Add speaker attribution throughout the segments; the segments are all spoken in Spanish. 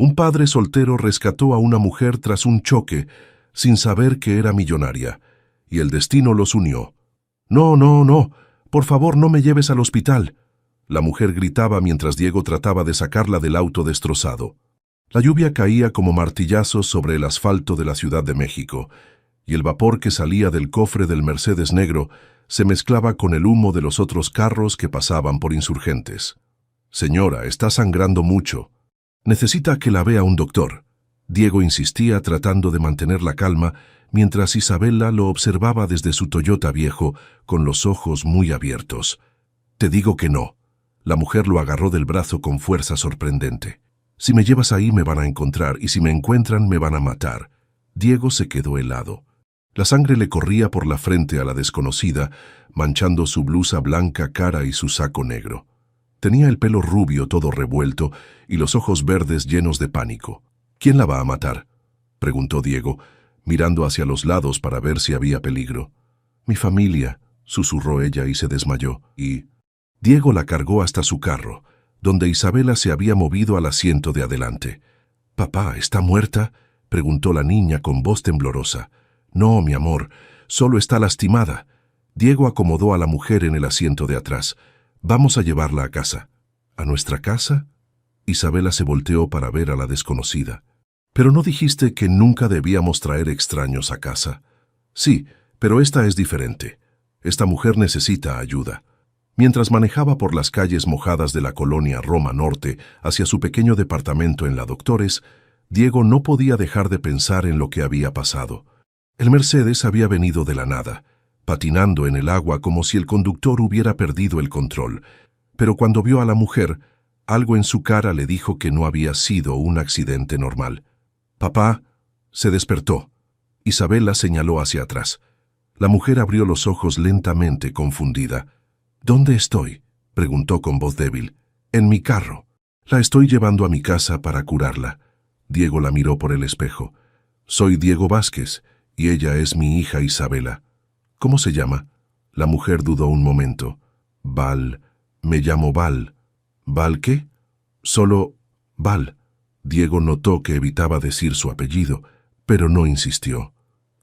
Speaker 1: Un padre soltero rescató a una mujer tras un choque, sin saber que era millonaria, y el destino los unió. «No, no, no, por favor no me lleves al hospital», la mujer gritaba mientras Diego trataba de sacarla del auto destrozado. La lluvia caía como martillazos sobre el asfalto de la Ciudad de México, y el vapor que salía del cofre del Mercedes negro se mezclaba con el humo de los otros carros que pasaban por Insurgentes. «Señora, está sangrando mucho. Necesita que la vea un doctor». Diego insistía tratando de mantener la calma, mientras Isabela lo observaba desde su Toyota viejo, con los ojos muy abiertos. «Te digo que no». La mujer lo agarró del brazo con fuerza sorprendente. «Si me llevas ahí me van a encontrar, y si me encuentran me van a matar». Diego se quedó helado. La sangre le corría por la frente a la desconocida, manchando su blusa blanca cara y su saco negro. Tenía el pelo rubio todo revuelto y los ojos verdes llenos de pánico. «¿Quién la va a matar?», preguntó Diego, mirando hacia los lados para ver si había peligro. «Mi familia», susurró ella y se desmayó, y Diego la cargó hasta su carro, donde Isabela se había movido al asiento de adelante. «¿Papá, está muerta?», preguntó la niña con voz temblorosa. «No, mi amor, solo está lastimada». Diego acomodó a la mujer en el asiento de atrás. «Vamos a llevarla a casa». «¿A nuestra casa?». Isabela se volteó para ver a la desconocida. «¿Pero no dijiste que nunca debíamos traer extraños a casa?». «Sí, pero esta es diferente. Esta mujer necesita ayuda». Mientras manejaba por las calles mojadas de la colonia Roma Norte hacia su pequeño departamento en la Doctores, Diego no podía dejar de pensar en lo que había pasado. El Mercedes había venido de la nada, patinando en el agua como si el conductor hubiera perdido el control, pero cuando vio a la mujer, algo en su cara le dijo que no había sido un accidente normal. «Papá», se despertó. Isabela señaló hacia atrás. La mujer abrió los ojos lentamente, confundida. «¿Dónde estoy?», preguntó con voz débil. «En mi carro. La estoy llevando a mi casa para curarla». Diego la miró por el espejo. «Soy Diego Vázquez, y ella es mi hija Isabela». «¿Cómo se llama?». La mujer dudó un momento. «Val. Me llamo Val». «¿Val qué?». «Solo Val». Diego notó que evitaba decir su apellido, pero no insistió.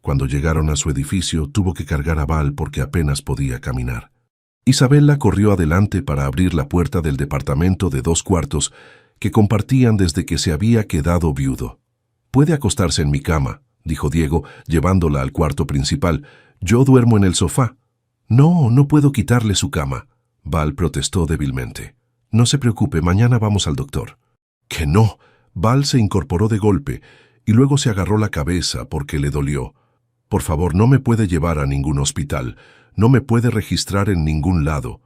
Speaker 1: Cuando llegaron a su edificio, tuvo que cargar a Val porque apenas podía caminar. Isabela corrió adelante para abrir la puerta del departamento de 2 cuartos que compartían desde que se había quedado viudo. «Puede acostarse en mi cama», dijo Diego, llevándola al cuarto principal. «Yo duermo en el sofá». «No, no puedo quitarle su cama», Val protestó débilmente. «No se preocupe, mañana vamos al doctor». «¡Que no!». Val se incorporó de golpe y luego se agarró la cabeza porque le dolió. «Por favor, no me puede llevar a ningún hospital. No me puede registrar en ningún lado».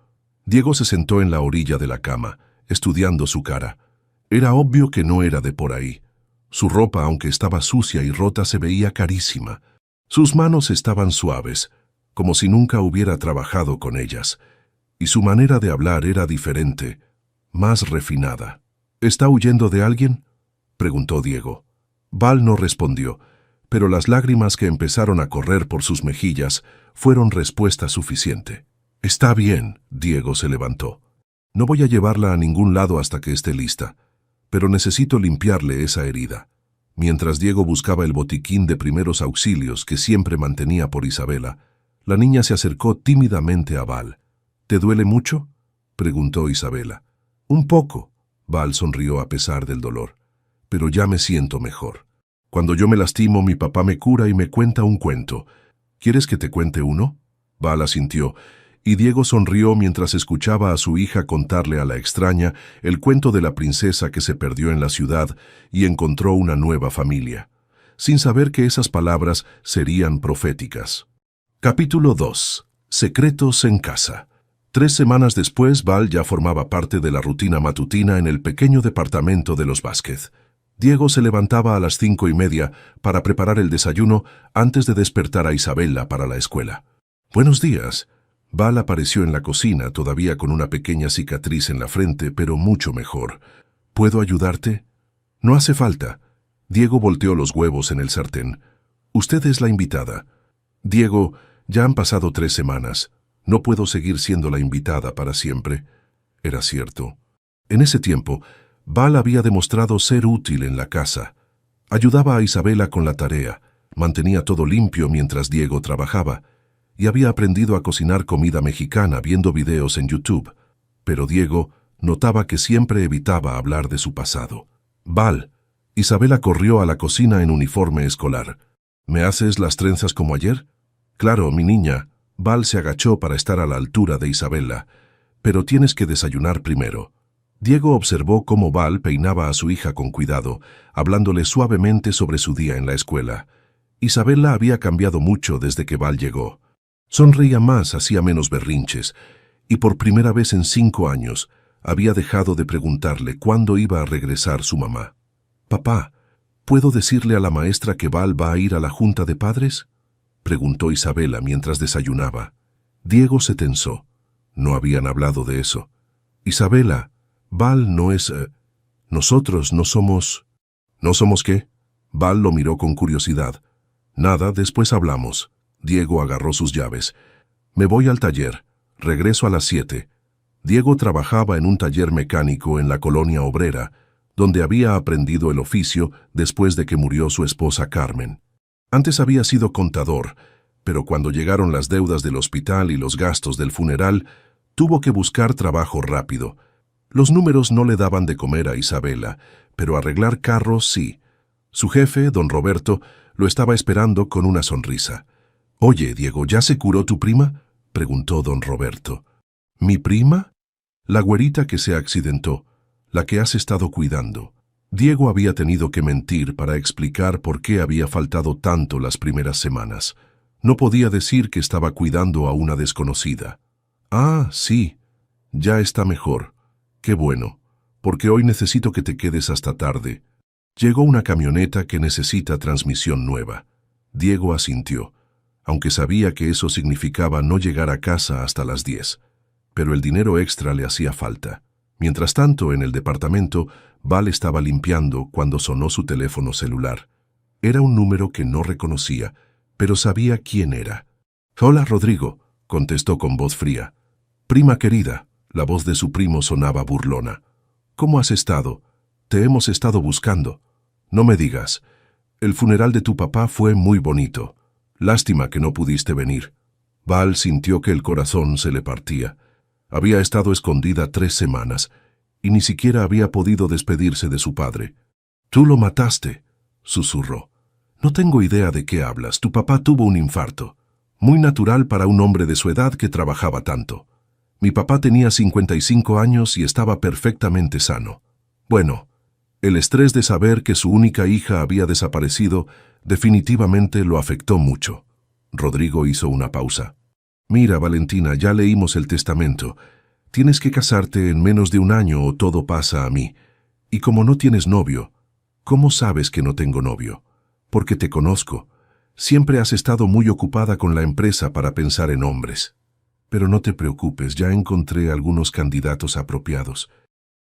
Speaker 1: Diego se sentó en la orilla de la cama, estudiando su cara. Era obvio que no era de por ahí. Su ropa, aunque estaba sucia y rota, se veía carísima. Sus manos estaban suaves, como si nunca hubiera trabajado con ellas. Y su manera de hablar era diferente, más refinada. «¿Está huyendo de alguien?», preguntó Diego. Val no respondió, pero las lágrimas que empezaron a correr por sus mejillas fueron respuesta suficiente. «Está bien», Diego se levantó. «No voy a llevarla a ningún lado hasta que esté lista, pero necesito limpiarle esa herida». Mientras Diego buscaba el botiquín de primeros auxilios que siempre mantenía por Isabela, la niña se acercó tímidamente a Val. «¿Te duele mucho?», preguntó Isabela. «Un poco», Val sonrió a pesar del dolor. «Pero ya me siento mejor. Cuando yo me lastimo, mi papá me cura y me cuenta un cuento. ¿Quieres que te cuente uno?». Val asintió, y Diego sonrió mientras escuchaba a su hija contarle a la extraña el cuento de la princesa que se perdió en la ciudad y encontró una nueva familia, sin saber que esas palabras serían proféticas. Capítulo 2. Secretos en casa. 3 semanas después, Val ya formaba parte de la rutina matutina en el pequeño departamento de los Vázquez. Diego se levantaba a las 5:30 para preparar el desayuno antes de despertar a Isabela para la escuela. «Buenos días». Val apareció en la cocina, todavía con una pequeña cicatriz en la frente, pero mucho mejor. «¿Puedo ayudarte?». «No hace falta». Diego volteó los huevos en el sartén. «Usted es la invitada». «Diego, ya han pasado 3 semanas. No puedo seguir siendo la invitada para siempre». Era cierto. En ese tiempo, Val había demostrado ser útil en la casa. Ayudaba a Isabela con la tarea, mantenía todo limpio mientras Diego trabajaba, y había aprendido a cocinar comida mexicana viendo videos en YouTube. Pero Diego notaba que siempre evitaba hablar de su pasado. Val, Isabela corrió a la cocina en uniforme escolar. ¿Me haces las trenzas como ayer? Claro, mi niña. Val se agachó para estar a la altura de Isabela. Pero tienes que desayunar primero. Diego observó cómo Val peinaba a su hija con cuidado, hablándole suavemente sobre su día en la escuela. Isabela había cambiado mucho desde que Val llegó. Sonreía más, hacía menos berrinches, y por primera vez en 5 años había dejado de preguntarle cuándo iba a regresar su mamá. «Papá, ¿puedo decirle a la maestra que Val va a ir a la junta de padres?», preguntó Isabela mientras desayunaba. Diego se tensó. No habían hablado de eso. «Isabela, Val no es... nosotros no somos...». «¿No somos qué?». Val lo miró con curiosidad. «Nada, después hablamos». Diego agarró sus llaves. «Me voy al taller. Regreso a las 7». Diego trabajaba en un taller mecánico en la colonia obrera, donde había aprendido el oficio después de que murió su esposa Carmen. Antes había sido contador, pero cuando llegaron las deudas del hospital y los gastos del funeral, tuvo que buscar trabajo rápido. Los números no le daban de comer a Isabela, pero arreglar carros sí. Su jefe, don Roberto, lo estaba esperando con una sonrisa. «Oye, Diego, ¿ya se curó tu prima?», preguntó don Roberto. «¿Mi prima?». «La güerita que se accidentó, la que has estado cuidando». Diego había tenido que mentir para explicar por qué había faltado tanto las primeras semanas. No podía decir que estaba cuidando a una desconocida. «Ah, sí, ya está mejor. Qué bueno, porque hoy necesito que te quedes hasta tarde. Llegó una camioneta que necesita transmisión nueva». Diego asintió, aunque sabía que eso significaba no llegar a casa hasta las 10. Pero el dinero extra le hacía falta. Mientras tanto, en el departamento, Val estaba limpiando cuando sonó su teléfono celular. Era un número que no reconocía, pero sabía quién era. «Hola, Rodrigo», contestó con voz fría. «Prima querida», la voz de su primo sonaba burlona. «¿Cómo has estado? Te hemos estado buscando». «No me digas. El funeral de tu papá fue muy bonito. Lástima que no pudiste venir». Val sintió que el corazón se le partía. Había estado escondida 3 semanas y ni siquiera había podido despedirse de su padre. «Tú lo mataste», susurró. «No tengo idea de qué hablas. Tu papá tuvo un infarto. Muy natural para un hombre de su edad que trabajaba tanto. Mi papá tenía 55 años y estaba perfectamente sano. Bueno, el estrés de saber que su única hija había desaparecido definitivamente lo afectó mucho». Rodrigo hizo una pausa. «Mira, Valentina, ya leímos el testamento. Tienes que casarte en menos de 1 año o todo pasa a mí. Y como no tienes novio, ¿cómo sabes que no tengo novio? Porque te conozco. Siempre has estado muy ocupada con la empresa para pensar en hombres. Pero no te preocupes, ya encontré algunos candidatos apropiados.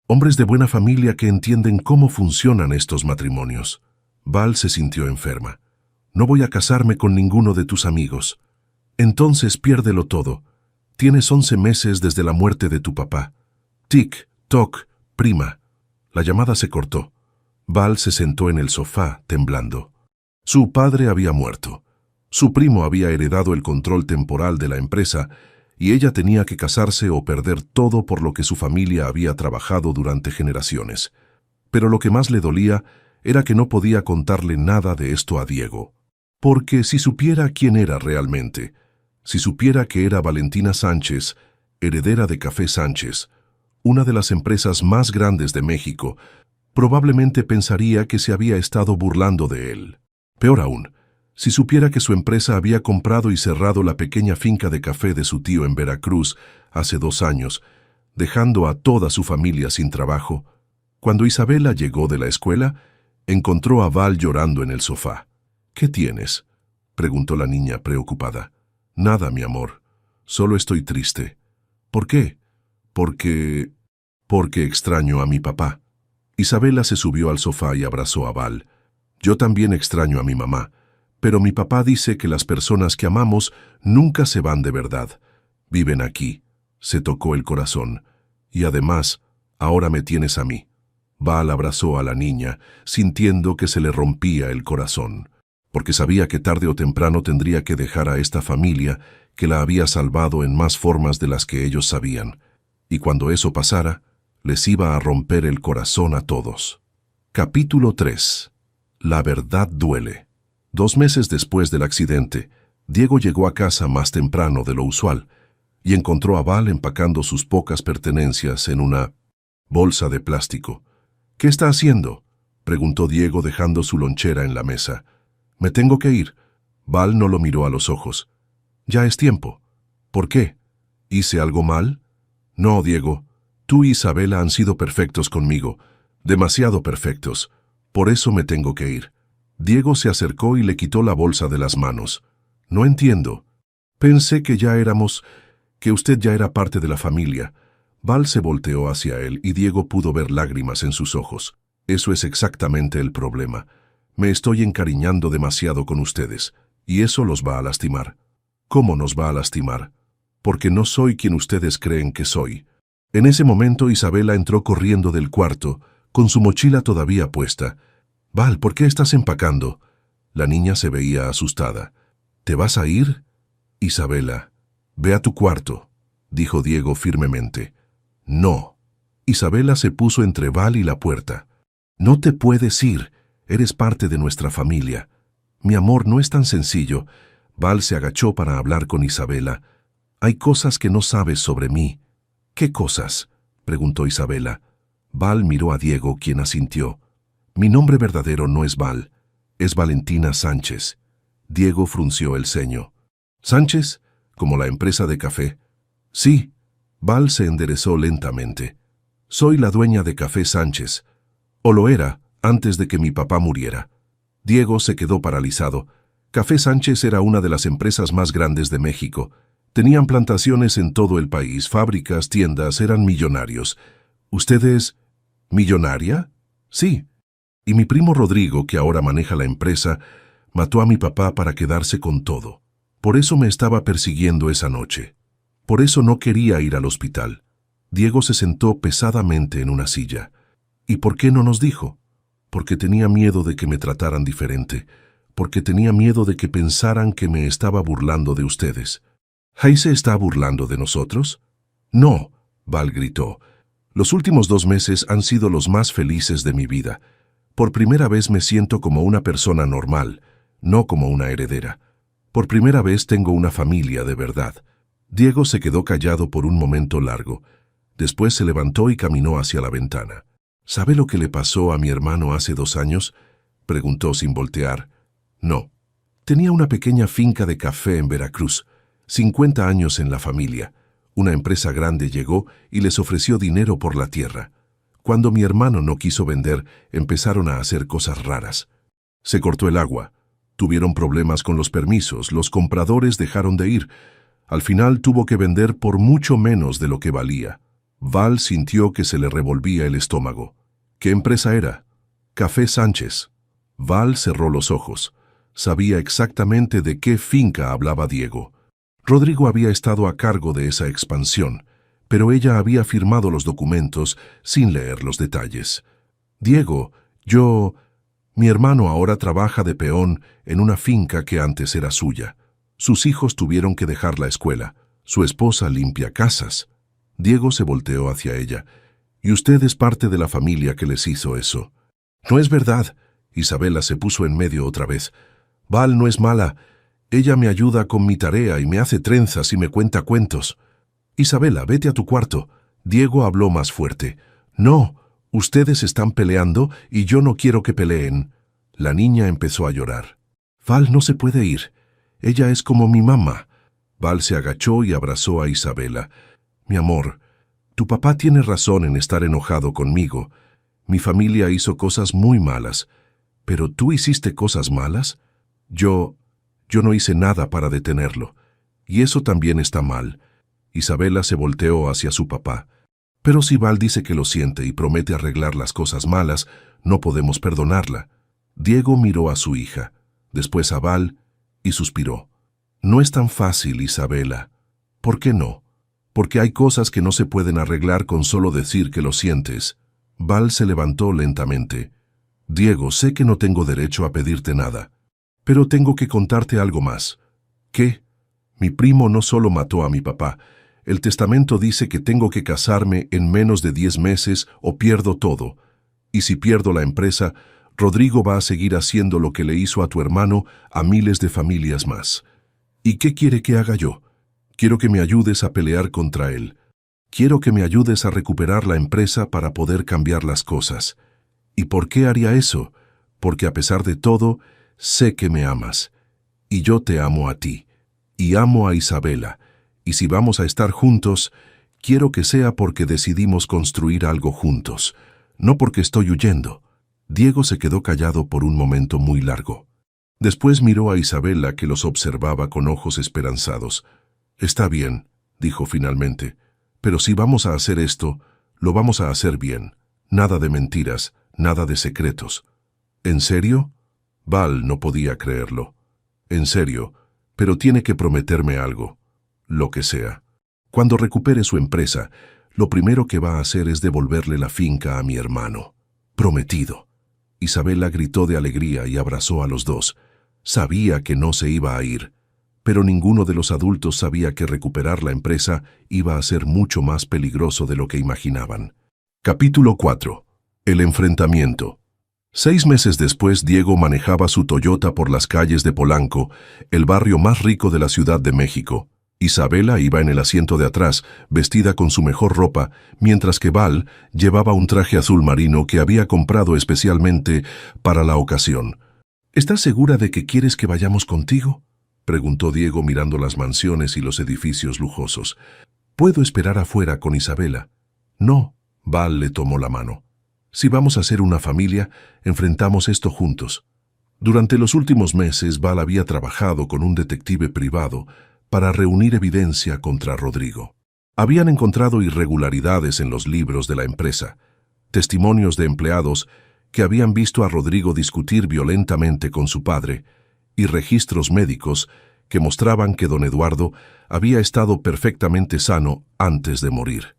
Speaker 1: Hombres de buena familia que entienden cómo funcionan estos matrimonios». Val se sintió enferma. «No voy a casarme con ninguno de tus amigos». «Entonces piérdelo todo. Tienes 11 meses desde la muerte de tu papá». «Tic, toc, prima». La llamada se cortó. Val se sentó en el sofá, temblando. Su padre había muerto. Su primo había heredado el control temporal de la empresa y ella tenía que casarse o perder todo por lo que su familia había trabajado durante generaciones. Pero lo que más le dolía era que no podía contarle nada de esto a Diego. Porque si supiera quién era realmente, si supiera que era Valentina Sánchez, heredera de Café Sánchez, una de las empresas más grandes de México, probablemente pensaría que se había estado burlando de él. Peor aún, si supiera que su empresa había comprado y cerrado la pequeña finca de café de su tío en Veracruz hace 2 años, dejando a toda su familia sin trabajo. Cuando Isabela llegó de la escuela, encontró a Val llorando en el sofá. «¿Qué tienes?», preguntó la niña preocupada. «Nada, mi amor. Solo estoy triste». «¿Por qué?». Porque extraño a mi papá». Isabela se subió al sofá y abrazó a Val. «Yo también extraño a mi mamá, pero mi papá dice que las personas que amamos nunca se van de verdad. Viven aquí». Se tocó el corazón. «Y además, ahora me tienes a mí». Val abrazó a la niña, sintiendo que se le rompía el corazón, porque sabía que tarde o temprano tendría que dejar a esta familia que la había salvado en más formas de las que ellos sabían, y cuando eso pasara, les iba a romper el corazón a todos. Capítulo 3. La verdad duele. 2 meses después del accidente, Diego llegó a casa más temprano de lo usual y encontró a Val empacando sus pocas pertenencias en una bolsa de plástico. «¿Qué está haciendo?», preguntó Diego dejando su lonchera en la mesa. «Me tengo que ir». Val no lo miró a los ojos. «Ya es tiempo». «¿Por qué? ¿Hice algo mal?». «No, Diego. Tú y Isabela han sido perfectos conmigo. Demasiado perfectos. Por eso me tengo que ir». Diego se acercó y le quitó la bolsa de las manos. «No entiendo. Pensé que que usted ya era parte de la familia». Val se volteó hacia él y Diego pudo ver lágrimas en sus ojos. «Eso es exactamente el problema. Me estoy encariñando demasiado con ustedes, y eso los va a lastimar». «¿Cómo nos va a lastimar?». «Porque no soy quien ustedes creen que soy». En ese momento Isabela entró corriendo del cuarto, con su mochila todavía puesta. «Val, ¿por qué estás empacando?». La niña se veía asustada. «¿Te vas a ir?». «Isabela, ve a tu cuarto», dijo Diego firmemente. «No». Isabela se puso entre Val y la puerta. «No te puedes ir. Eres parte de nuestra familia». «Mi amor, no es tan sencillo». Val se agachó para hablar con Isabela. «Hay cosas que no sabes sobre mí». «¿Qué cosas?», preguntó Isabela. Val miró a Diego, quien asintió. «Mi nombre verdadero no es Val, es Valentina Sánchez». Diego frunció el ceño. «¿Sánchez? ¿Como la empresa de café?». «Sí». Val se enderezó lentamente. «Soy la dueña de Café Sánchez. O lo era, antes de que mi papá muriera». Diego se quedó paralizado. Café Sánchez era una de las empresas más grandes de México. Tenían plantaciones en todo el país, fábricas, tiendas, eran millonarios. «¿Usted es millonaria?». «Sí». «Y mi primo Rodrigo, que ahora maneja la empresa, mató a mi papá para quedarse con todo. Por eso me estaba persiguiendo esa noche. Por eso no quería ir al hospital». Diego se sentó pesadamente en una silla. «¿Y por qué no nos dijo?». «Porque tenía miedo de que me trataran diferente. Porque tenía miedo de que pensaran que me estaba burlando de ustedes». «¿Jai se está burlando de nosotros?». «No», Val gritó. «Los últimos 2 meses han sido los más felices de mi vida. Por primera vez me siento como una persona normal, no como una heredera. Por primera vez tengo una familia de verdad». Diego se quedó callado por un momento largo. Después se levantó y caminó hacia la ventana. «¿Sabe lo que le pasó a mi hermano hace 2 años?», preguntó sin voltear. «No». Tenía una pequeña finca de café en Veracruz, 50 años en la familia. Una empresa grande llegó y les ofreció dinero por la tierra. Cuando mi hermano no quiso vender, empezaron a hacer cosas raras. Se cortó el agua. Tuvieron problemas con los permisos, los compradores dejaron de ir. Al final tuvo que vender por mucho menos de lo que valía. Val sintió que se le revolvía el estómago. «¿Qué empresa era?». «Café Sánchez». Val cerró los ojos. Sabía exactamente de qué finca hablaba Diego. Rodrigo había estado a cargo de esa expansión, pero ella había firmado los documentos sin leer los detalles. «Diego, mi hermano ahora trabaja de peón en una finca que antes era suya. Sus hijos tuvieron que dejar la escuela. Su esposa limpia casas». Diego se volteó hacia ella. «Y usted es parte de la familia que les hizo eso». «No es verdad». Isabela se puso en medio otra vez. «Val no es mala. Ella me ayuda con mi tarea y me hace trenzas y me cuenta cuentos». «Isabela, vete a tu cuarto». Diego habló más fuerte. «No, ustedes están peleando y yo no quiero que peleen». La niña empezó a llorar. «Val no se puede ir. Ella es como mi mamá». Val se agachó y abrazó a Isabela. «Mi amor, tu papá tiene razón en estar enojado conmigo. Mi familia hizo cosas muy malas. ¿Pero tú hiciste cosas malas?». Yo no hice nada para detenerlo. Y eso también está mal». Isabela se volteó hacia su papá. «Pero si Val dice que lo siente y promete arreglar las cosas malas, no podemos perdonarla». Diego miró a su hija, después a Val, y suspiró. «No es tan fácil, Isabela». «¿Por qué no?». «Porque hay cosas que no se pueden arreglar con solo decir que lo sientes». Val se levantó lentamente. Diego, sé que no tengo derecho a pedirte nada, pero tengo que contarte algo más. ¿Qué? Mi primo no solo mató a mi papá. El testamento dice que tengo que casarme en menos de 10 meses o pierdo todo. Y si pierdo la empresa, Rodrigo va a seguir haciendo lo que le hizo a tu hermano a miles de familias más. ¿Y qué quiere que haga yo? Quiero que me ayudes a pelear contra él. Quiero que me ayudes a recuperar la empresa para poder cambiar las cosas. ¿Y por qué haría eso? Porque a pesar de todo, sé que me amas. Y yo te amo a ti. Y amo a Isabela. Y si vamos a estar juntos, quiero que sea porque decidimos construir algo juntos, no porque estoy huyendo. Diego se quedó callado por un momento muy largo. Después miró a Isabela, que los observaba con ojos esperanzados. Está bien, dijo finalmente, pero si vamos a hacer esto, lo vamos a hacer bien. Nada de mentiras, nada de secretos. ¿En serio? Val no podía creerlo. En serio, pero tiene que prometerme algo. Lo que sea. Cuando recupere su empresa, lo primero que va a hacer es devolverle la finca a mi hermano. Prometido. Isabela gritó de alegría y abrazó a los dos. Sabía que no se iba a ir, pero ninguno de los adultos sabía que recuperar la empresa iba a ser mucho más peligroso de lo que imaginaban. Capítulo 4. El enfrentamiento. 6 meses después, Diego manejaba su Toyota por las calles de Polanco, el barrio más rico de la Ciudad de México. Isabela iba en el asiento de atrás, vestida con su mejor ropa, mientras que Val llevaba un traje azul marino que había comprado especialmente para la ocasión. ¿Estás segura de que quieres que vayamos contigo?, preguntó Diego mirando las mansiones y los edificios lujosos. «Puedo esperar afuera con Isabela». «No», Val le tomó la mano. «Si vamos a ser una familia, enfrentamos esto juntos». Durante los últimos meses, Val había trabajado con un detective privado para reunir evidencia contra Rodrigo. Habían encontrado irregularidades en los libros de la empresa, testimonios de empleados que habían visto a Rodrigo discutir violentamente con su padre y registros médicos que mostraban que don Eduardo había estado perfectamente sano antes de morir.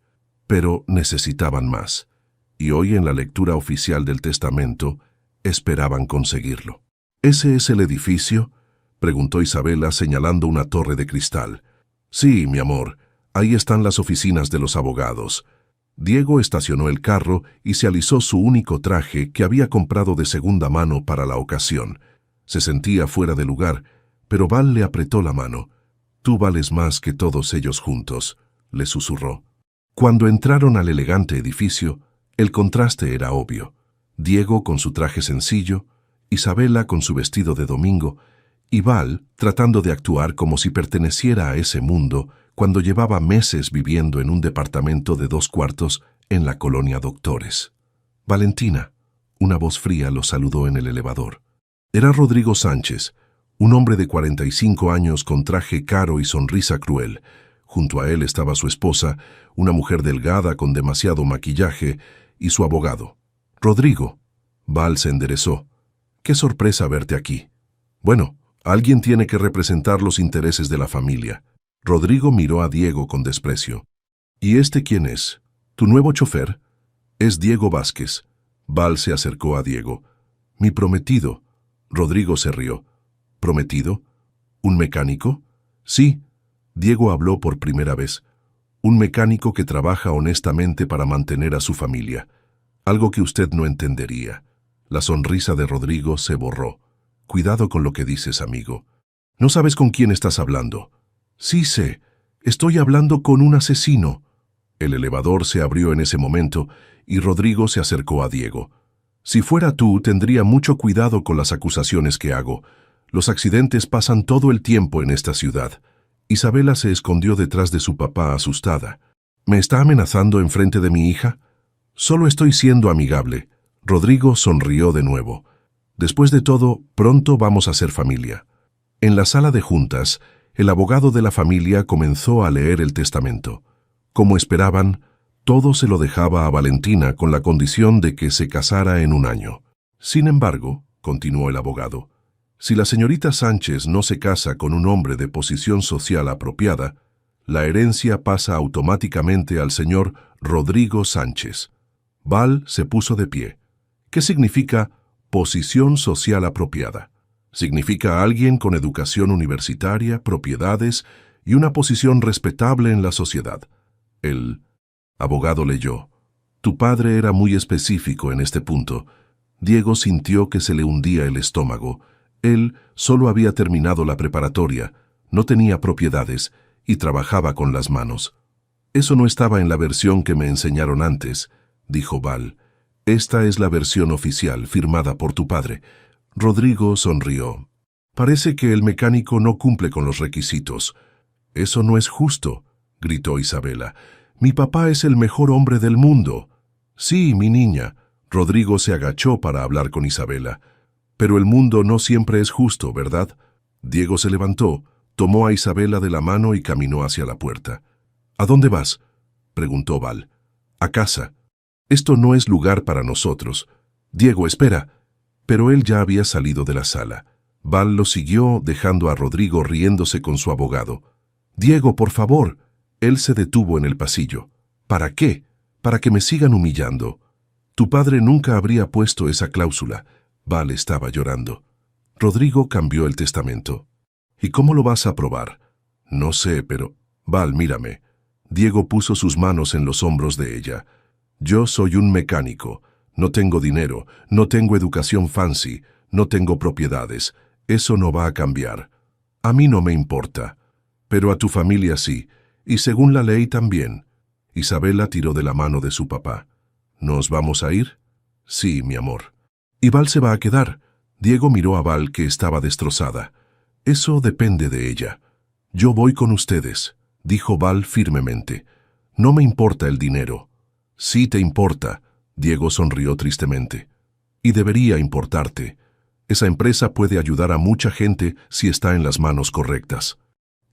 Speaker 1: Pero necesitaban más, y hoy en la lectura oficial del testamento esperaban conseguirlo. «¿Ese es el edificio?», preguntó Isabela señalando una torre de cristal. «Sí, mi amor, ahí están las oficinas de los abogados». Diego estacionó el carro y se alisó su único traje que había comprado de segunda mano para la ocasión. Se sentía fuera de lugar, pero Val le apretó la mano. «Tú vales más que todos ellos juntos», le susurró. Cuando entraron al elegante edificio, el contraste era obvio. Diego con su traje sencillo, Isabela con su vestido de domingo, y Val tratando de actuar como si perteneciera a ese mundo cuando llevaba meses viviendo en un departamento de 2 cuartos en la colonia Doctores. «Valentina», una voz fría lo saludó en el elevador. Era Rodrigo Sánchez, un hombre de 45 años con traje caro y sonrisa cruel. Junto a él estaba su esposa, una mujer delgada con demasiado maquillaje, y su abogado. «Rodrigo». Val se enderezó. «Qué sorpresa verte aquí». «Bueno, alguien tiene que representar los intereses de la familia». Rodrigo miró a Diego con desprecio. «¿Y este quién es? ¿Tu nuevo chofer?» «Es Diego Vázquez». Val se acercó a Diego. «Mi prometido». Rodrigo se rió. «¿Prometido? ¿Un mecánico?» «Sí». Diego habló por primera vez. «Un mecánico que trabaja honestamente para mantener a su familia. Algo que usted no entendería». La sonrisa de Rodrigo se borró. «Cuidado con lo que dices, amigo. No sabes con quién estás hablando». «Sí sé. Estoy hablando con un asesino». El elevador se abrió en ese momento y Rodrigo se acercó a Diego. «Si fuera tú, tendría mucho cuidado con las acusaciones que hago. Los accidentes pasan todo el tiempo en esta ciudad». Isabela se escondió detrás de su papá asustada. «¿Me está amenazando enfrente de mi hija?» «Solo estoy siendo amigable». Rodrigo sonrió de nuevo. «Después de todo, pronto vamos a ser familia». En la sala de juntas, el abogado de la familia comenzó a leer el testamento. Como esperaban, todo se lo dejaba a Valentina con la condición de que se casara en un año. «Sin embargo», continuó el abogado, «si la señorita Sánchez no se casa con un hombre de posición social apropiada, la herencia pasa automáticamente al señor Rodrigo Sánchez». Val se puso de pie. ¿Qué significa posición social apropiada? Significa alguien con educación universitaria, propiedades y una posición respetable en la sociedad. El abogado leyó. Tu padre era muy específico en este punto. Diego sintió que se le hundía el estómago. Él solo había terminado la preparatoria, no tenía propiedades y trabajaba con las manos. Eso no estaba en la versión que me enseñaron antes, dijo Val. Esta es la versión oficial, firmada por tu padre. Rodrigo sonrió. Parece que el mecánico no cumple con los requisitos. Eso no es justo, gritó Isabela. Mi papá es el mejor hombre del mundo. Sí, mi niña. Rodrigo se agachó para hablar con Isabela. Pero el mundo no siempre es justo, ¿verdad? Diego se levantó, tomó a Isabela de la mano y caminó hacia la puerta. ¿A dónde vas?, preguntó Val. A casa. Esto no es lugar para nosotros. Diego, espera. Pero él ya había salido de la sala. Val lo siguió, dejando a Rodrigo riéndose con su abogado. Diego, por favor. Él se detuvo en el pasillo. ¿Para qué? Para que me sigan humillando. Tu padre nunca habría puesto esa cláusula. Val estaba llorando. Rodrigo cambió el testamento. ¿Y cómo lo vas a probar? No sé, pero... Val, mírame. Diego puso sus manos en los hombros de ella. Yo soy un mecánico. No tengo dinero, no tengo educación fancy, no tengo propiedades. Eso no va a cambiar. A mí no me importa. Pero a tu familia sí, y según la ley también. Isabela tiró de la mano de su papá. ¿Nos vamos a ir? Sí, mi amor. ¿Y Val se va a quedar? Diego miró a Val, que estaba destrozada. Eso depende de ella. Yo voy con ustedes, dijo Val firmemente. No me importa el dinero. Sí te importa. Diego sonrió tristemente. Y debería importarte. Esa empresa puede ayudar a mucha gente si está en las manos correctas.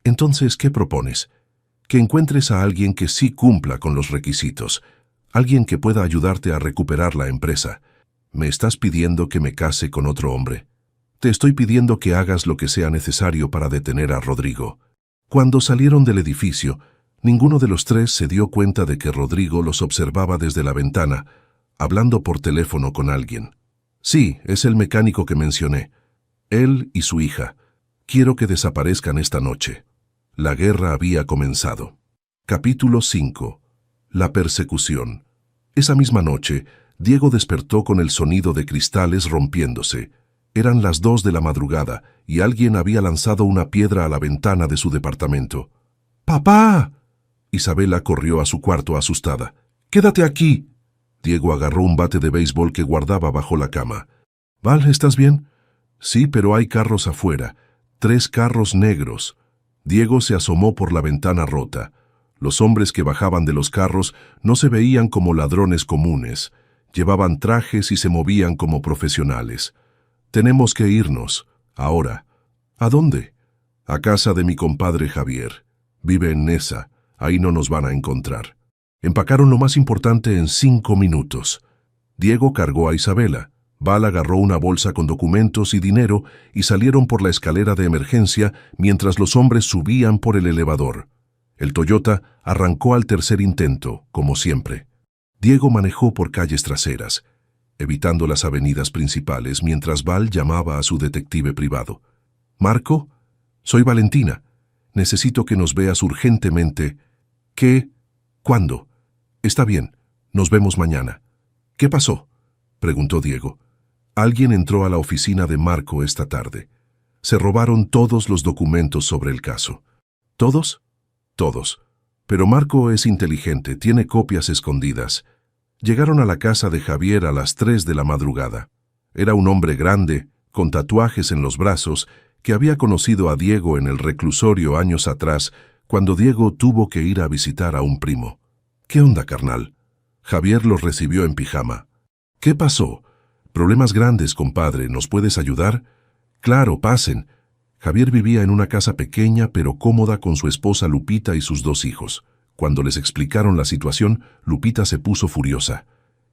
Speaker 1: Entonces, ¿qué propones? Que encuentres a alguien que sí cumpla con los requisitos, alguien que pueda ayudarte a recuperar la empresa. ¿Me estás pidiendo que me case con otro hombre? Te estoy pidiendo que hagas lo que sea necesario para detener a Rodrigo. Cuando salieron del edificio, ninguno de los tres se dio cuenta de que Rodrigo los observaba desde la ventana, hablando por teléfono con alguien. Sí, es el mecánico que mencioné. Él y su hija. Quiero que desaparezcan esta noche. La guerra había comenzado. Capítulo 5. La persecución. Esa misma noche, Diego despertó con el sonido de cristales rompiéndose. Eran las 2 de la madrugada y alguien había lanzado una piedra a la ventana de su departamento. ¡Papá! Isabela corrió a su cuarto asustada. ¡Quédate aquí! Diego agarró un bate de béisbol que guardaba bajo la cama. «Val, ¿estás bien?» «Sí, pero hay carros afuera. 3 carros negros». Diego se asomó por la ventana rota. Los hombres que bajaban de los carros no se veían como ladrones comunes. Llevaban trajes y se movían como profesionales. «Tenemos que irnos. Ahora». «¿A dónde?» «A casa de mi compadre Javier. Vive en Nesa. Ahí no nos van a encontrar». Empacaron lo más importante en 5 minutos. Diego cargó a Isabela. Val agarró una bolsa con documentos y dinero y salieron por la escalera de emergencia mientras los hombres subían por el elevador. El Toyota arrancó al tercer intento, como siempre. Diego manejó por calles traseras, evitando las avenidas principales mientras Val llamaba a su detective privado. «Marco, soy Valentina. Necesito que nos veas urgentemente». «¿Qué? ¿Cuándo?» «Está bien, nos vemos mañana». «¿Qué pasó?», preguntó Diego. «Alguien entró a la oficina de Marco esta tarde. Se robaron todos los documentos sobre el caso». «¿Todos?» «Todos. Pero Marco es inteligente, tiene copias escondidas». Llegaron a la casa de Javier a las 3 de la madrugada. Era un hombre grande, con tatuajes en los brazos, que había conocido a Diego en el reclusorio años atrás, cuando Diego tuvo que ir a visitar a un primo. «¿Qué onda, carnal?» Javier los recibió en pijama. «¿Qué pasó? Problemas grandes, compadre. ¿Nos puedes ayudar?» «Claro, pasen». Javier vivía en una casa pequeña pero cómoda con su esposa Lupita y sus 2 hijos. Cuando les explicaron la situación, Lupita se puso furiosa.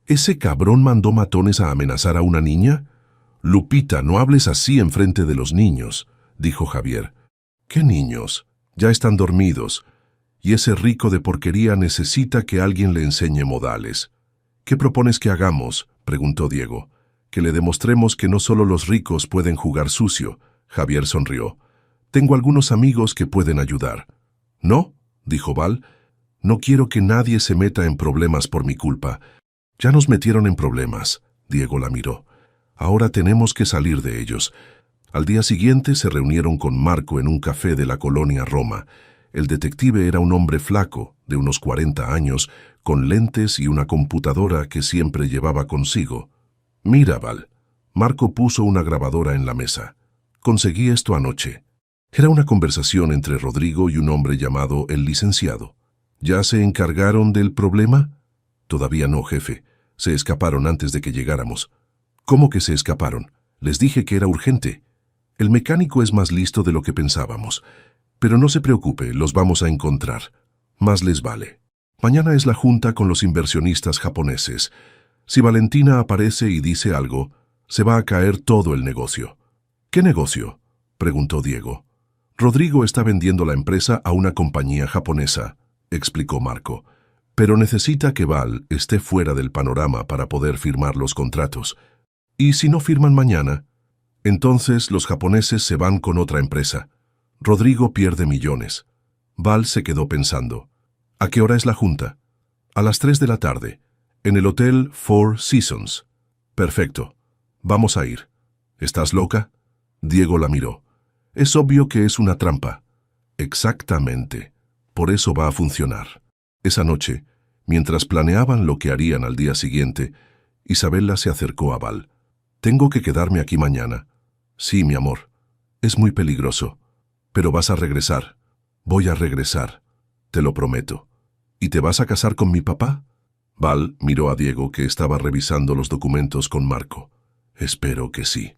Speaker 1: «¿Ese cabrón mandó matones a amenazar a una niña?» «Lupita, no hables así enfrente de los niños», dijo Javier. «¿Qué niños? Ya están dormidos. Y ese rico de porquería necesita que alguien le enseñe modales». ¿Qué propones que hagamos?, preguntó Diego. Que le demostremos que no solo los ricos pueden jugar sucio. Javier sonrió. Tengo algunos amigos que pueden ayudar. ¿No?, dijo Val. No quiero que nadie se meta en problemas por mi culpa. Ya nos metieron en problemas. Diego la miró. Ahora tenemos que salir de ellos. Al día siguiente se reunieron con Marco en un café de la colonia Roma. El detective era un hombre flaco, de unos 40 años, con lentes y una computadora que siempre llevaba consigo. Mira, Val. Marco puso una grabadora en la mesa. Conseguí esto anoche. Era una conversación entre Rodrigo y un hombre llamado el licenciado. ¿Ya se encargaron del problema? Todavía no, jefe. Se escaparon antes de que llegáramos. ¿Cómo que se escaparon? Les dije que era urgente. El mecánico es más listo de lo que pensábamos. Pero no se preocupe, los vamos a encontrar. Más les vale. Mañana es la junta con los inversionistas japoneses. Si Valentina aparece y dice algo, se va a caer todo el negocio. ¿Qué negocio?, preguntó Diego. Rodrigo está vendiendo la empresa a una compañía japonesa, explicó Marco, pero necesita que Val esté fuera del panorama para poder firmar los contratos. ¿Y si no firman mañana? Entonces los japoneses se van con otra empresa. Rodrigo pierde millones. Val se quedó pensando. ¿A qué hora es la junta? A las 3 de la tarde, en el Hotel Four Seasons. Perfecto. Vamos a ir. ¿Estás loca? Diego la miró. Es obvio que es una trampa. Exactamente. Por eso va a funcionar. Esa noche, mientras planeaban lo que harían al día siguiente, Isabela se acercó a Val. «Tengo que quedarme aquí mañana». «Sí, mi amor. Es muy peligroso. Pero vas a regresar». «Voy a regresar. Te lo prometo». «¿Y te vas a casar con mi papá?» Val miró a Diego, que estaba revisando los documentos con Marco. «Espero que sí.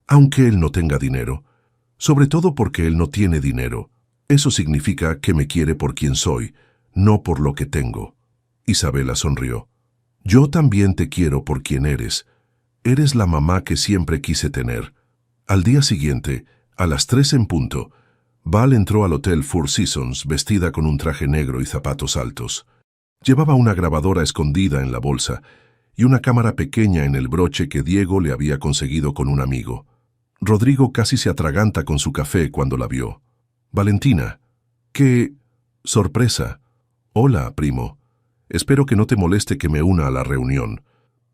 Speaker 1: Aunque él no tenga dinero. Sobre todo porque él no tiene dinero. Eso significa que me quiere por quien soy, no por lo que tengo». Isabela sonrió. «Yo también te quiero por quien eres. Eres la mamá que siempre quise tener». Al día siguiente, a las 3 en punto, Val entró al Hotel Four Seasons vestida con un traje negro y zapatos altos. Llevaba una grabadora escondida en la bolsa y una cámara pequeña en el broche que Diego le había conseguido con un amigo. Rodrigo casi se atraganta con su café cuando la vio. «Valentina». «¿Qué? Sorpresa». «Hola, primo. Espero que no te moleste que me una a la reunión».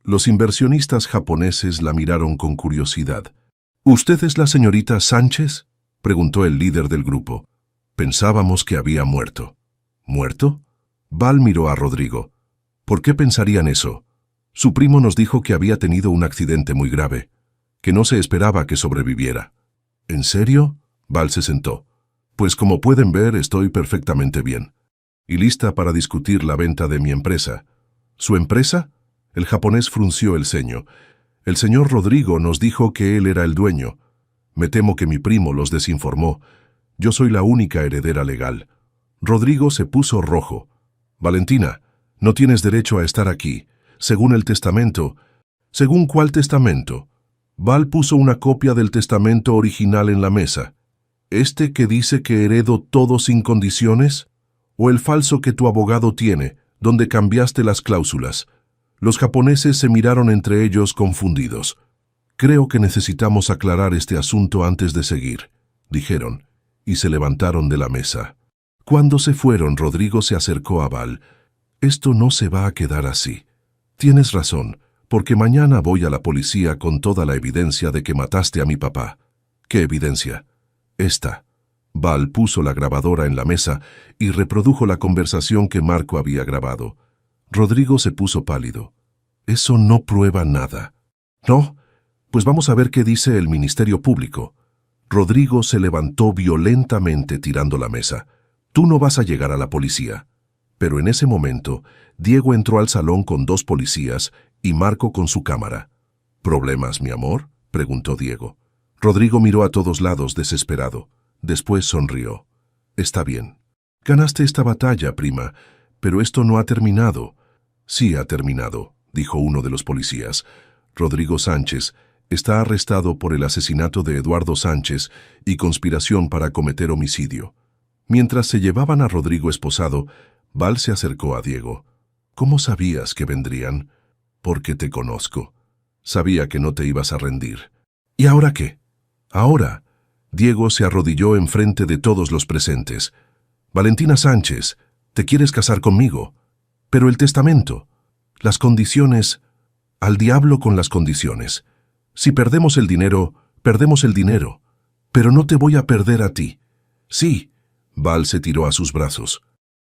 Speaker 1: Los inversionistas japoneses la miraron con curiosidad. «¿Usted es la señorita Sánchez?», preguntó el líder del grupo. «Pensábamos que había muerto». «¿Muerto?». Val miró a Rodrigo. «¿Por qué pensarían eso? Su primo nos dijo que había tenido un accidente muy grave, que no se esperaba que sobreviviera». «¿En serio?». Val se sentó. «Pues como pueden ver, estoy perfectamente bien. Y lista para discutir la venta de mi empresa». «¿Su empresa?». El japonés frunció el ceño. «El señor Rodrigo nos dijo que él era el dueño. Me temo que mi primo los desinformó. Yo soy la única heredera legal». Rodrigo se puso rojo. «Valentina, no tienes derecho a estar aquí. Según el testamento». «¿Según cuál testamento?». Val puso una copia del testamento original en la mesa. «¿Este que dice que heredo todo sin condiciones? ¿O el falso que tu abogado tiene, donde cambiaste las cláusulas?». Los japoneses se miraron entre ellos confundidos. «Creo que necesitamos aclarar este asunto antes de seguir», dijeron, y se levantaron de la mesa. Cuando se fueron, Rodrigo se acercó a Val. «Esto no se va a quedar así. Tienes razón, porque mañana voy a la policía con toda la evidencia de que mataste a mi papá». «¿Qué evidencia?». «Esta». Val puso la grabadora en la mesa y reprodujo la conversación que Marco había grabado. Rodrigo se puso pálido. «Eso no prueba nada». «¿No? Pues vamos a ver qué dice el Ministerio Público». Rodrigo se levantó violentamente tirando la mesa. «Tú no vas a llegar a la policía». Pero en ese momento, Diego entró al salón con 2 policías y Marco con su cámara. «¿Problemas, mi amor?», preguntó Diego. Rodrigo miró a todos lados desesperado. Después sonrió. «Está bien. Ganaste esta batalla, prima, pero esto no ha terminado». «Sí ha terminado», dijo uno de los policías. «Rodrigo Sánchez está arrestado por el asesinato de Eduardo Sánchez y conspiración para cometer homicidio». Mientras se llevaban a Rodrigo esposado, Val se acercó a Diego. «¿Cómo sabías que vendrían?». Porque te conozco. Sabía que no te ibas a rendir. ¿Y ahora qué? Ahora, Diego se arrodilló enfrente de todos los presentes. Valentina Sánchez, ¿te quieres casar conmigo? Pero el testamento, las condiciones, al diablo con las condiciones. Si perdemos el dinero, perdemos el dinero. Pero no te voy a perder a ti. Sí, Val se tiró a sus brazos.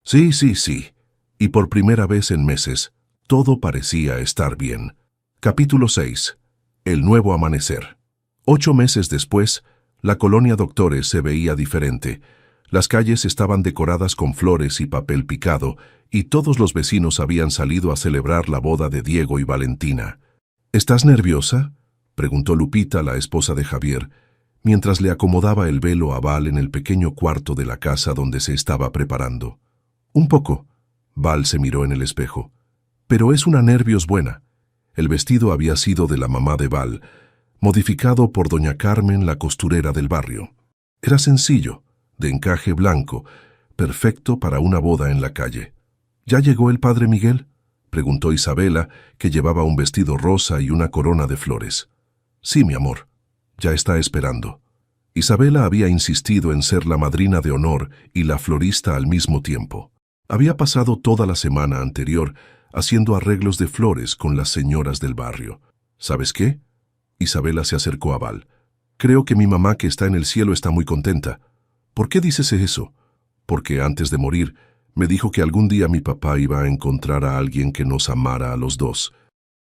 Speaker 1: Sí, sí, sí. Y por primera vez en meses, todo parecía estar bien. Capítulo 6. El nuevo amanecer. 8 meses después, la colonia Doctores se veía diferente. Las calles estaban decoradas con flores y papel picado, y todos los vecinos habían salido a celebrar la boda de Diego y Valentina. ¿Estás nerviosa?, preguntó Lupita, la esposa de Javier, mientras le acomodaba el velo a Val en el pequeño cuarto de la casa donde se estaba preparando. Un poco. Val se miró en el espejo. Pero es una nervios buena. El vestido había sido de la mamá de Val, modificado por doña Carmen, la costurera del barrio. Era sencillo, de encaje blanco, perfecto para una boda en la calle. ¿Ya llegó el padre Miguel?, preguntó Isabela, que llevaba un vestido rosa y una corona de flores. Sí, mi amor, ya está esperando. Isabela había insistido en ser la madrina de honor y la florista al mismo tiempo. Había pasado toda la semana anterior haciendo arreglos de flores con las señoras del barrio. ¿Sabes qué? Isabela se acercó a Val. Creo que mi mamá, que está en el cielo, está muy contenta. ¿Por qué dices eso? Porque antes de morir, me dijo que algún día mi papá iba a encontrar a alguien que nos amara a los dos.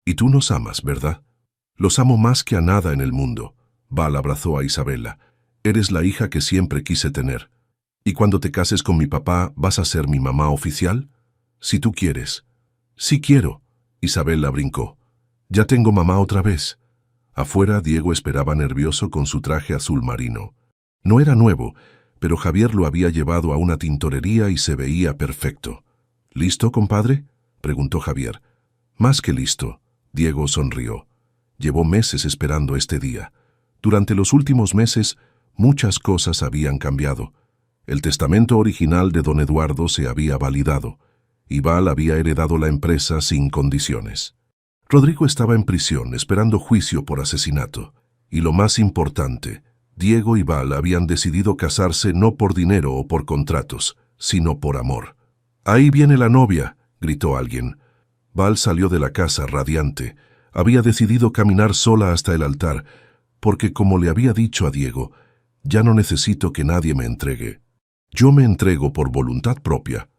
Speaker 1: Y tú nos amas, ¿verdad? Los amo más que a nada en el mundo. Val abrazó a Isabela. Eres la hija que siempre quise tener. ¿Y cuando te cases con mi papá, vas a ser mi mamá oficial? Si tú quieres. Sí quiero. Isabela brincó. Ya tengo mamá otra vez. Afuera, Diego esperaba nervioso con su traje azul marino. No era nuevo, pero Javier lo había llevado a una tintorería y se veía perfecto. ¿Listo, compadre?, preguntó Javier. Más que listo. Diego sonrió. Llevó meses esperando este día. Durante los últimos meses, muchas cosas habían cambiado. El testamento original de don Eduardo se había validado, y Val había heredado la empresa sin condiciones. Rodrigo estaba en prisión esperando juicio por asesinato. Y lo más importante, Diego y Val habían decidido casarse no por dinero o por contratos, sino por amor. «Ahí viene la novia», gritó alguien. Val salió de la casa radiante. Había decidido caminar sola hasta el altar, porque, como le había dicho a Diego, ya no necesito que nadie me entregue. Yo me entrego por voluntad propia.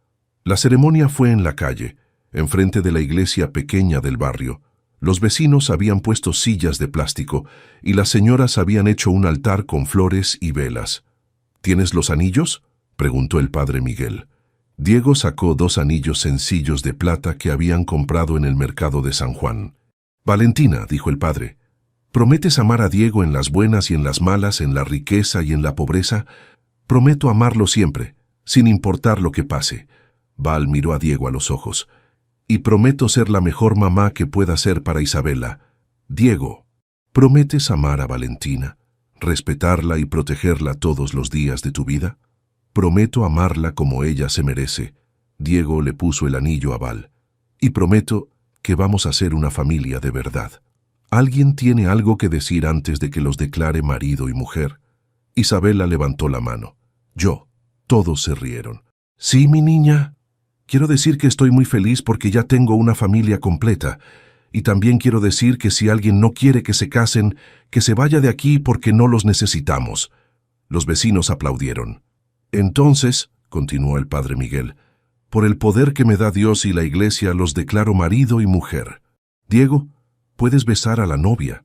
Speaker 1: La ceremonia fue en la calle, enfrente de la iglesia pequeña del barrio. Los vecinos habían puesto sillas de plástico y las señoras habían hecho un altar con flores y velas. ¿Tienes los anillos?, preguntó el padre Miguel. Diego sacó 2 anillos sencillos de plata que habían comprado en el mercado de San Juan. «Valentina», dijo el padre, «¿prometes amar a Diego en las buenas y en las malas, en la riqueza y en la pobreza?» «Prometo amarlo siempre, sin importar lo que pase». Val miró a Diego a los ojos. «Y prometo ser la mejor mamá que pueda ser para Isabela». «Diego, ¿prometes amar a Valentina, respetarla y protegerla todos los días de tu vida?» «Prometo amarla como ella se merece». Diego le puso el anillo a Val. «Y prometo que vamos a ser una familia de verdad». «¿Alguien tiene algo que decir antes de que los declare marido y mujer?» Isabela levantó la mano. «Yo». Todos se rieron. «Sí, mi niña. Quiero decir que estoy muy feliz porque ya tengo una familia completa. Y también quiero decir que si alguien no quiere que se casen, que se vaya de aquí porque no los necesitamos». Los vecinos aplaudieron. «Entonces», continuó el padre Miguel, «por el poder que me da Dios y la iglesia los declaro marido y mujer. Diego, puedes besar a la novia».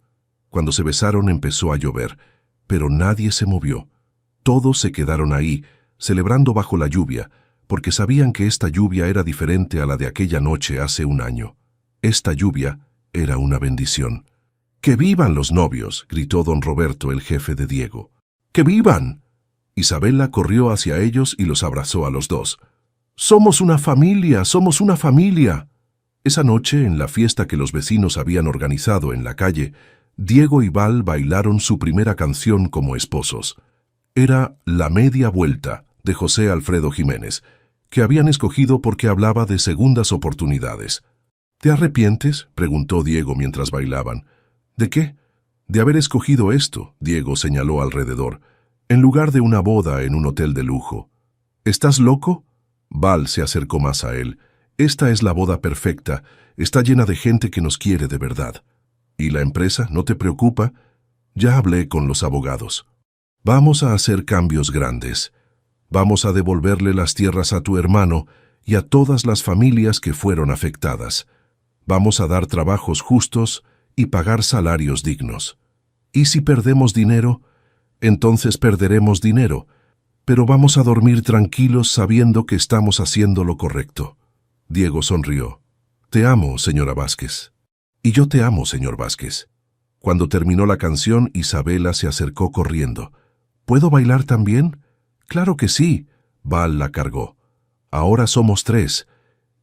Speaker 1: Cuando se besaron empezó a llover, pero nadie se movió. Todos se quedaron ahí, celebrando bajo la lluvia, porque sabían que esta lluvia era diferente a la de aquella noche hace un año. Esta lluvia era una bendición. «¡Que vivan los novios!», gritó don Roberto, el jefe de Diego. «¡Que vivan!». Isabela corrió hacia ellos y los abrazó a los dos. «¡Somos una familia! ¡Somos una familia!». Esa noche, en la fiesta que los vecinos habían organizado en la calle, Diego y Val bailaron su primera canción como esposos. Era La Media Vuelta, de José Alfredo Jiménez, que habían escogido porque hablaba de segundas oportunidades. ¿Te arrepientes?, preguntó Diego mientras bailaban. ¿De qué? De haber escogido esto, Diego señaló alrededor, en lugar de una boda en un hotel de lujo. ¿Estás loco? Val se acercó más a él. Esta es la boda perfecta. Está llena de gente que nos quiere de verdad. ¿Y la empresa? ¿No te preocupa? Ya hablé con los abogados. Vamos a hacer cambios grandes. Vamos a devolverle las tierras a tu hermano y a todas las familias que fueron afectadas. Vamos a dar trabajos justos y pagar salarios dignos. ¿Y si perdemos dinero? Entonces perderemos dinero, pero vamos a dormir tranquilos sabiendo que estamos haciendo lo correcto. Diego sonrió. Te amo, señora Vázquez. Y yo te amo, señor Vázquez. Cuando terminó la canción, Isabela se acercó corriendo. ¿Puedo bailar también? Claro que sí. Val la cargó. Ahora somos 3.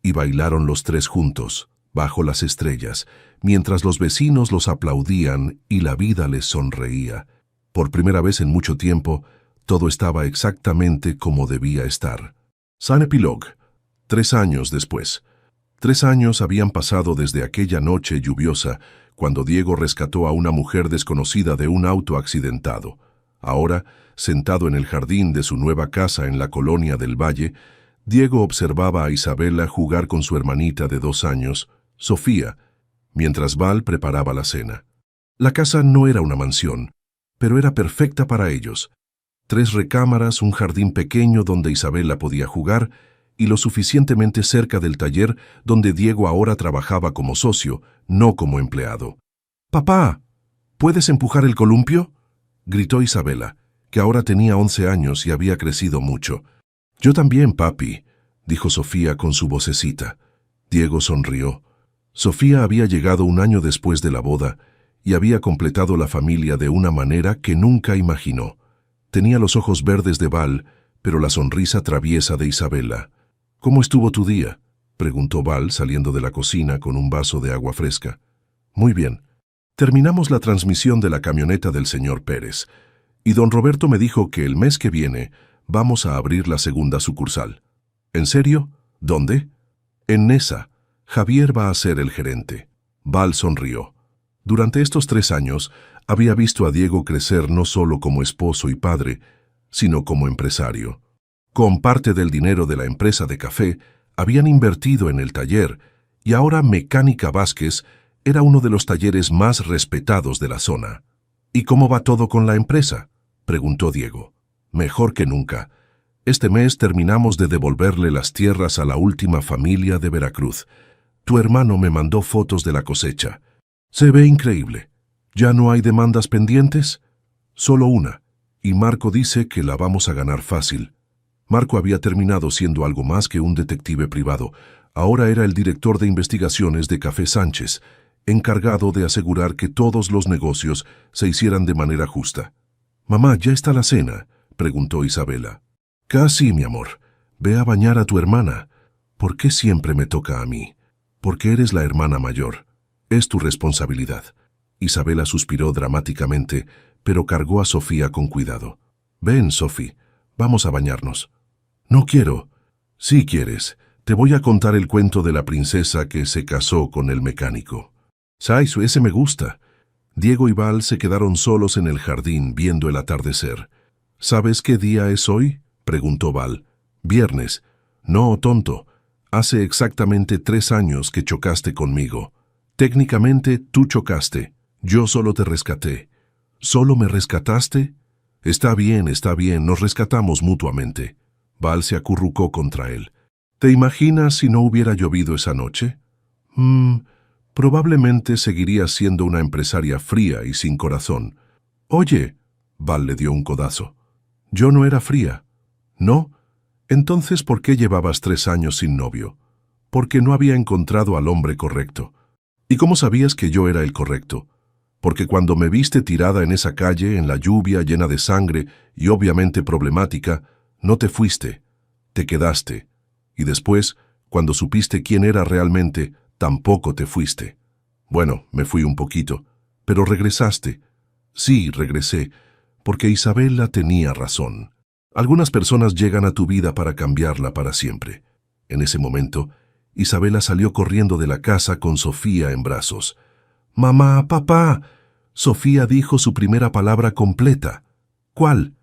Speaker 1: Y bailaron los 3 juntos, bajo las estrellas, mientras los vecinos los aplaudían y la vida les sonreía. Por primera vez en mucho tiempo, todo estaba exactamente como debía estar. San Epilogue. 3 años después. 3 años habían pasado desde aquella noche lluviosa, cuando Diego rescató a una mujer desconocida de un auto accidentado. Ahora, sentado en el jardín de su nueva casa en la colonia del Valle, Diego observaba a Isabela jugar con su hermanita de 2 años, Sofía, mientras Val preparaba la cena. La casa no era una mansión, pero era perfecta para ellos. 3 recámaras, un jardín pequeño donde Isabela podía jugar y lo suficientemente cerca del taller donde Diego ahora trabajaba como socio, no como empleado. «Papá, ¿puedes empujar el columpio?», gritó Isabela, que ahora tenía 11 años y había crecido mucho. «Yo también, papi», dijo Sofía con su vocecita. Diego sonrió. Sofía había llegado 1 año después de la boda y había completado la familia de una manera que nunca imaginó. Tenía los ojos verdes de Val, pero la sonrisa traviesa de Isabela. «¿Cómo estuvo tu día?», preguntó Val saliendo de la cocina con un vaso de agua fresca. «Muy bien. Terminamos la transmisión de la camioneta del señor Pérez, y don Roberto me dijo que el mes que viene vamos a abrir la segunda sucursal». «¿En serio? ¿Dónde?» «En Nesa. Javier va a ser el gerente». Val sonrió. Durante estos 3 años había visto a Diego crecer no solo como esposo y padre, sino como empresario. Con parte del dinero de la empresa de café, habían invertido en el taller, y ahora Mecánica Vázquez era uno de los talleres más respetados de la zona. «¿Y cómo va todo con la empresa?», preguntó Diego. «Mejor que nunca. Este mes terminamos de devolverle las tierras a la última familia de Veracruz. Tu hermano me mandó fotos de la cosecha. Se ve increíble. ¿Ya no hay demandas pendientes?». «Solo una, y Marco dice que la vamos a ganar fácil». Marco había terminado siendo algo más que un detective privado. Ahora era el director de investigaciones de Café Sánchez, encargado de asegurar que todos los negocios se hicieran de manera justa. «Mamá, ¿ya está la cena?», preguntó Isabela. «Casi, mi amor. Ve a bañar a tu hermana». «¿Por qué siempre me toca a mí?». «Porque eres la hermana mayor. Es tu responsabilidad». Isabela suspiró dramáticamente, pero cargó a Sofía con cuidado. «Ven, Sofi, vamos a bañarnos». «No quiero». «Sí quieres. Te voy a contar el cuento de la princesa que se casó con el mecánico». «Saisu, ese me gusta». Diego y Val se quedaron solos en el jardín viendo el atardecer. «¿Sabes qué día es hoy?», preguntó Val. «Viernes». «No, tonto. Hace exactamente 3 años que chocaste conmigo. Técnicamente tú chocaste. Yo solo te rescaté». «¿Solo me rescataste?». Está bien, nos rescatamos mutuamente». Val se acurrucó contra él. «¿Te imaginas si no hubiera llovido esa noche?». Probablemente seguirías siendo una empresaria fría y sin corazón». «Oye», Val le dio un codazo. «Yo no era fría». «¿No? Entonces, ¿por qué llevabas 3 años sin novio?». «Porque no había encontrado al hombre correcto». «¿Y cómo sabías que yo era el correcto?». «Porque cuando me viste tirada en esa calle, en la lluvia, llena de sangre y obviamente problemática, no te fuiste, te quedaste. Y después, cuando supiste quién era realmente, tampoco te fuiste». «Bueno, me fui un poquito, pero regresaste». «Sí, regresé, porque Isabela tenía razón. Algunas personas llegan a tu vida para cambiarla para siempre». En ese momento, Isabela salió corriendo de la casa con Sofía en brazos. «¡Mamá, papá!». Sofía dijo su primera palabra completa. «¿Cuál?».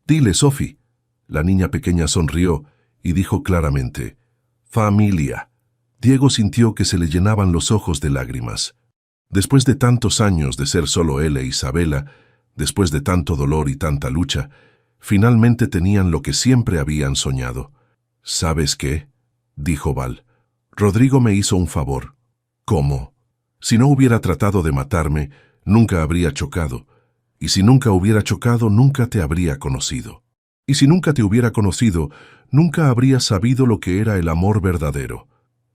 Speaker 1: «Dile, Sofi». La niña pequeña sonrió y dijo claramente: «Familia». Diego sintió que se le llenaban los ojos de lágrimas. Después de tantos años de ser solo él e Isabela, después de tanto dolor y tanta lucha, finalmente tenían lo que siempre habían soñado. «¿Sabes qué?», dijo Val. «Rodrigo me hizo un favor». «¿Cómo?». «Si no hubiera tratado de matarme, nunca habría chocado. Y si nunca hubiera chocado, nunca te habría conocido. Y si nunca te hubiera conocido, nunca habrías sabido lo que era el amor verdadero.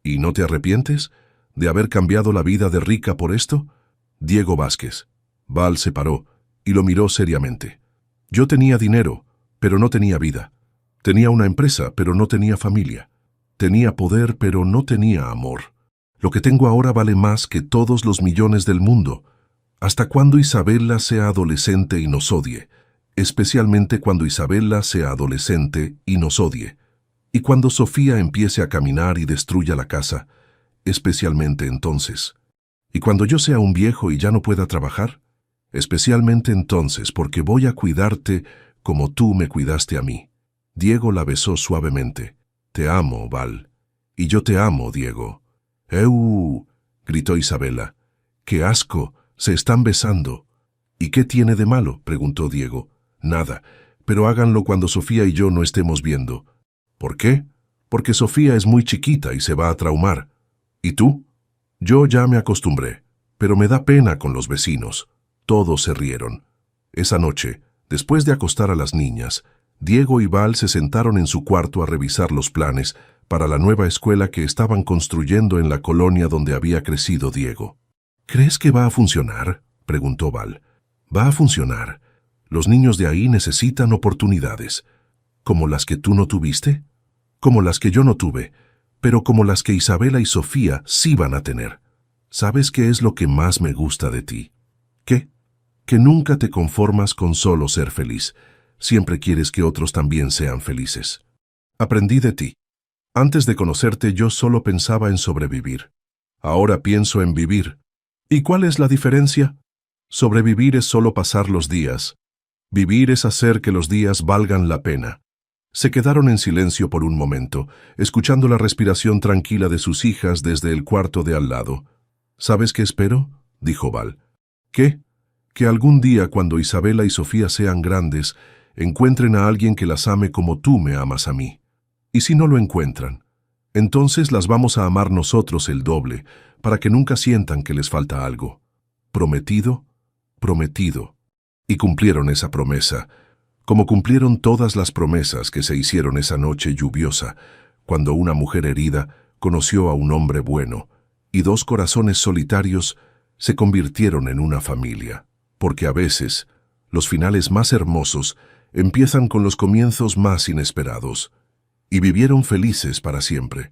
Speaker 1: ¿Y no te arrepientes de haber cambiado la vida de Rica por esto?». Diego Vázquez. Val se paró y lo miró seriamente. «Yo tenía dinero, pero no tenía vida. Tenía una empresa, pero no tenía familia. Tenía poder, pero no tenía amor. Lo que tengo ahora vale más que todos los millones del mundo. Hasta cuando Isabela sea adolescente y nos odie, especialmente cuando Isabela sea adolescente y nos odie. Y cuando Sofía empiece a caminar y destruya la casa, especialmente entonces. Y cuando yo sea un viejo y ya no pueda trabajar, especialmente entonces, porque voy a cuidarte como tú me cuidaste a mí». Diego la besó suavemente. «Te amo, Val. Y yo te amo, Diego». «¡Eú!», gritó Isabela. «¡Qué asco! Se están besando». «¿Y qué tiene de malo?», preguntó Diego. «Nada, pero háganlo cuando Sofía y yo no estemos viendo». «¿Por qué?». «Porque Sofía es muy chiquita y se va a traumar». «¿Y tú?». «Yo ya me acostumbré, pero me da pena con los vecinos». Todos se rieron. Esa noche, después de acostar a las niñas, Diego y Val se sentaron en su cuarto a revisar los planes para la nueva escuela que estaban construyendo en la colonia donde había crecido Diego. «¿Crees que va a funcionar?», preguntó Val. «Va a funcionar. Los niños de ahí necesitan oportunidades. ¿Como las que tú no tuviste?». «Como las que yo no tuve, pero como las que Isabela y Sofía sí van a tener. ¿Sabes qué es lo que más me gusta de ti?». «¿Qué?». «Que nunca te conformas con solo ser feliz. Siempre quieres que otros también sean felices. Aprendí de ti. Antes de conocerte yo solo pensaba en sobrevivir. Ahora pienso en vivir. ¿Y cuál es la diferencia? Sobrevivir es solo pasar los días. Vivir es hacer que los días valgan la pena». Se quedaron en silencio por un momento, escuchando la respiración tranquila de sus hijas desde el cuarto de al lado. «¿Sabes qué espero?», dijo Val. «¿Qué?». «Que algún día, cuando Isabela y Sofía sean grandes, encuentren a alguien que las ame como tú me amas a mí. Y si no lo encuentran, entonces las vamos a amar nosotros el doble, para que nunca sientan que les falta algo. ¿Prometido?». «Prometido». Y cumplieron esa promesa, como cumplieron todas las promesas que se hicieron esa noche lluviosa, cuando una mujer herida conoció a un hombre bueno, y dos corazones solitarios se convirtieron en una familia. Porque a veces, los finales más hermosos empiezan con los comienzos más inesperados. Y vivieron felices para siempre.